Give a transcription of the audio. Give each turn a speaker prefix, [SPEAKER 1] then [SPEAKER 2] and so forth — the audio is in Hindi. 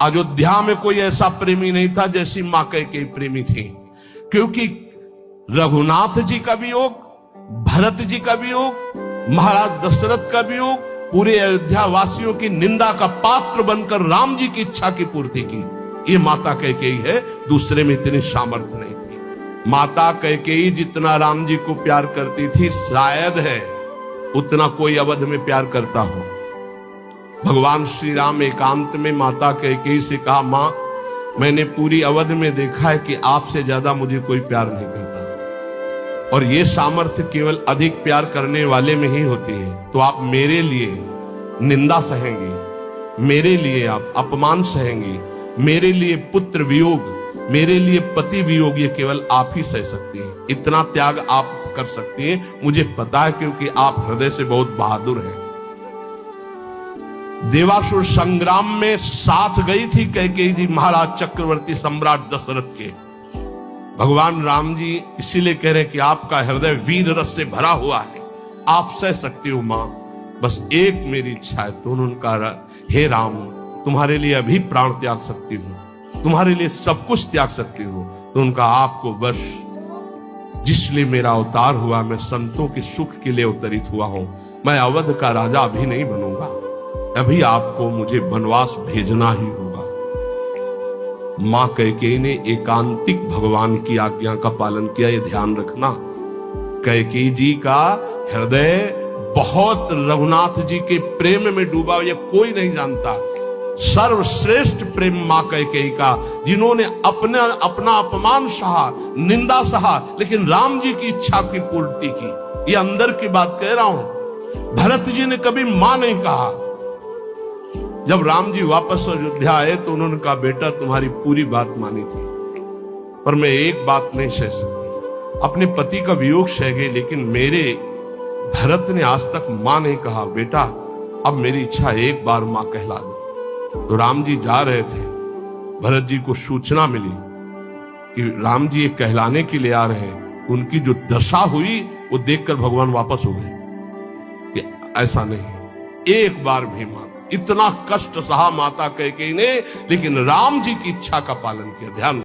[SPEAKER 1] अयोध्या में कोई ऐसा प्रेमी नहीं था जैसी मां कैकेयी प्रेमी थी, क्योंकि रघुनाथ जी का वियोग, भरत जी का वियोग, महाराज दशरथ का वियोग, पूरे अयोध्या वासियों की निंदा का पात्र बनकर राम जी की इच्छा की पूर्ति की। ये माता कैकेयी है, दूसरे में इतनी सामर्थ्य नहीं थी। माता कैकेयी जितना राम जी को प्यार करती थी, शायद है उतना कोई अवध में प्यार करता हो। भगवान श्री राम एकांत में माता कैकेयी से कहा, मां मैंने पूरी अवध में देखा है कि आपसे ज्यादा मुझे कोई प्यार नहीं करता, और ये सामर्थ्य केवल अधिक प्यार करने वाले में ही होती है। तो आप मेरे लिए निंदा सहेंगी, मेरे लिए आप अपमान सहेंगी, मेरे लिए पुत्र वियोग, मेरे लिए पति वियोग, ये केवल आप ही सह सकती हैं। इतना त्याग आप कर सकती हैं, मुझे पता है, क्योंकि आप हृदय से बहुत बहादुर हैं। देवासुर संग्राम में साथ गई थी कैकेयी जी महाराज चक्रवर्ती सम्राट दशरथ के। भगवान राम जी इसीलिए कह रहे हैं कि आपका हृदय वीर रस से भरा हुआ है, आप सह सकती हो मां, बस एक मेरी इच्छा है। तो उन्होंने कहा, हे राम तुम्हारे लिए अभी प्राण त्याग सकती हूं, तुम्हारे लिए सब कुछ त्याग सकती हूं। तो उनका आपको बस जिसलिए मेरा अवतार हुआ, मैं संतों के सुख के लिए अवतरित हुआ हूं, मैं अवध का राजा अभी नहीं बनूंगा, अभी आपको मुझे वनवास भेजना ही होगा। मां कैकेयी ने एकांतिक भगवान की आज्ञा का पालन किया, ये ध्यान रखना। कैकेयी जी का हृदय बहुत रघुनाथ जी के प्रेम में डूबा, ये कोई नहीं जानता। सर्वश्रेष्ठ प्रेम मां कैकेयी का, जिन्होंने अपना अपमान सहा, निंदा सहा, लेकिन राम जी की इच्छा की पूर्ति की। ये अंदर की बात कह रहा हूं। भरत जी ने कभी मां नहीं कहा। जब राम जी वापस अयोध्या आए तो उन्होंने कहा, बेटा तुम्हारी पूरी बात मानी थी, पर मैं एक बात नहीं सह सकती। अपने पति का वियोग सह गई, लेकिन मेरे भरत ने आज तक मां नहीं कहा। बेटा अब मेरी इच्छा एक बार मां कहला दो। तो राम जी जा रहे थे, भरत जी को सूचना मिली कि राम जी ये कहलाने के लिए आ रहे हैं। उनकी जो दशा हुई वो देखकर भगवान वापस हो गए कि ऐसा नहीं, एक बार भी मान। इतना कष्ट सहा माता कैकेयी ने, लेकिन राम जी की इच्छा का पालन किया। ध्यान